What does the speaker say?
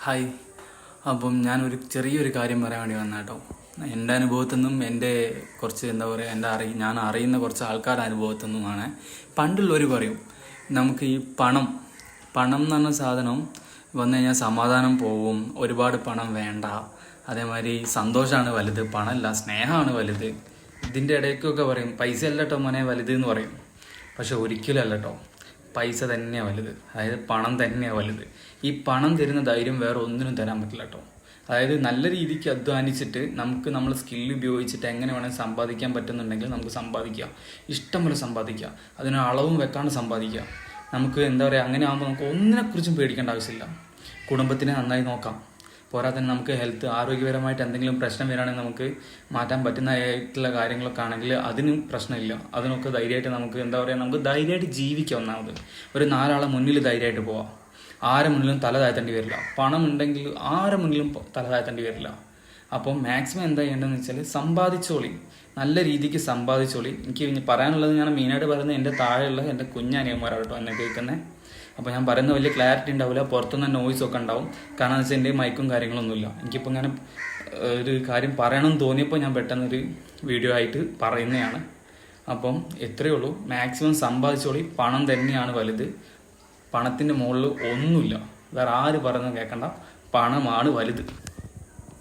Hi. അപ്പം ഞാനൊരു ചെറിയൊരു കാര്യം പറയാൻ വേണ്ടി വന്ന കേട്ടോ. എൻ്റെ അനുഭവത്തിൽ നിന്നും എൻ്റെ കുറച്ച് എന്താ പറയുക ഞാൻ അറിയുന്ന കുറച്ച് ആൾക്കാരുടെ അനുഭവത്തിൽ നിന്നുമാണ്. പണ്ടുള്ളവർ പറയും നമുക്ക് ഈ പണം എന്ന് പറഞ്ഞ സാധനം വന്നു കഴിഞ്ഞാൽ സമാധാനം പോവും, ഒരുപാട് പണം വേണ്ട, അതേമാതിരി സന്തോഷമാണ് വലുത്, പണമല്ല സ്നേഹമാണ് വലുത്. ഇതിൻ്റെ ഇടയ്ക്കൊക്കെ പറയും പൈസ അല്ല കേട്ടോ മോനെ വലുത് എന്ന് പറയും. പക്ഷെ ഒരിക്കലും അല്ല കേട്ടോ, പൈസ തന്നെയാണ് വലുത്. അതായത് പണം തന്നെയാണ് വലുത്. ഈ പണം തരുന്ന ധൈര്യം വേറെ ഒന്നിനും തരാൻ പറ്റില്ല കേട്ടോ. അതായത് നല്ല രീതിക്ക് അധ്വാനിച്ചിട്ട് നമുക്ക് നമ്മൾ സ്കില്ല് ഉപയോഗിച്ചിട്ട് എങ്ങനെ വേണമെങ്കിൽ സമ്പാദിക്കാൻ പറ്റുന്നുണ്ടെങ്കിൽ നമുക്ക് സമ്പാദിക്കുക, ഇഷ്ടം പോലെ സമ്പാദിക്കുക, അതിന് അളവും വെക്കാണ്ട് സമ്പാദിക്കുക. നമുക്ക് എന്താ പറയുക, അങ്ങനെ ആകുമ്പോൾ നമുക്ക് ഒന്നിനെക്കുറിച്ചും പേടിക്കേണ്ട ആവശ്യമില്ല. കുടുംബത്തിനെ നന്നായി നോക്കാം. പോരാതെ നമുക്ക് ഹെൽത്ത് ആരോഗ്യപരമായിട്ട് എന്തെങ്കിലും പ്രശ്നം വരികയാണെങ്കിൽ നമുക്ക് മാറ്റാൻ പറ്റുന്നതായിട്ടുള്ള കാര്യങ്ങളൊക്കെ ആണെങ്കിൽ അതിനും പ്രശ്നമില്ല. അതിനൊക്കെ ധൈര്യമായിട്ട് നമുക്ക് എന്താ പറയുക, നമുക്ക് ധൈര്യമായിട്ട് ജീവിക്കാം. ഒന്നാമത് ഒരു 4 ആളെ മുന്നിൽ ധൈര്യമായിട്ട് പോവാം. ആരെ മുന്നിലും തല താഴ്ത്തേണ്ടി വരില്ല. പണം ഉണ്ടെങ്കിൽ ആരെ മുന്നിലും തല താഴ്ത്തേണ്ടി വരില്ല. അപ്പം മാക്സിമം എന്താ ചെയ്യേണ്ടതെന്ന് വെച്ചാൽ സമ്പാദിച്ചോളി, നല്ല രീതിക്ക് സമ്പാദിച്ചോളി. എനിക്ക് പറയാനുള്ളത്, ഞാൻ മെയിനായിട്ട് പറയുന്നത് എൻ്റെ താഴെയുള്ള എൻ്റെ കുഞ്ഞനിയന്മാരാട്ടോ എന്നെ കേൾക്കുന്നത്. അപ്പോൾ ഞാൻ പറയുന്ന വലിയ ക്ലാരിറ്റി ഉണ്ടാവില്ല, പുറത്തുനിന്ന് നോയ്സ് ഒക്കെ ഉണ്ടാവും. കാരണം എന്ന് വെച്ചാൽ എൻ്റെ മൈക്കും കാര്യങ്ങളൊന്നുമില്ല. എനിക്കിപ്പോൾ ഇങ്ങനെ ഒരു കാര്യം പറയണമെന്ന് തോന്നിയപ്പോൾ ഞാൻ പെട്ടെന്നൊരു വീഡിയോ ആയിട്ട് പറയുന്നതാണ്. അപ്പം എത്രയേ ഉള്ളൂ, മാക്സിമം സമ്പാദിച്ചോളി. പണം തന്നെയാണ് വലുത്. പണത്തിൻ്റെ മുകളിൽ ഒന്നുമില്ല. വേറെ ആര് പറയുന്നത് കേൾക്കണ്ട, പണമാണ് വലുത്.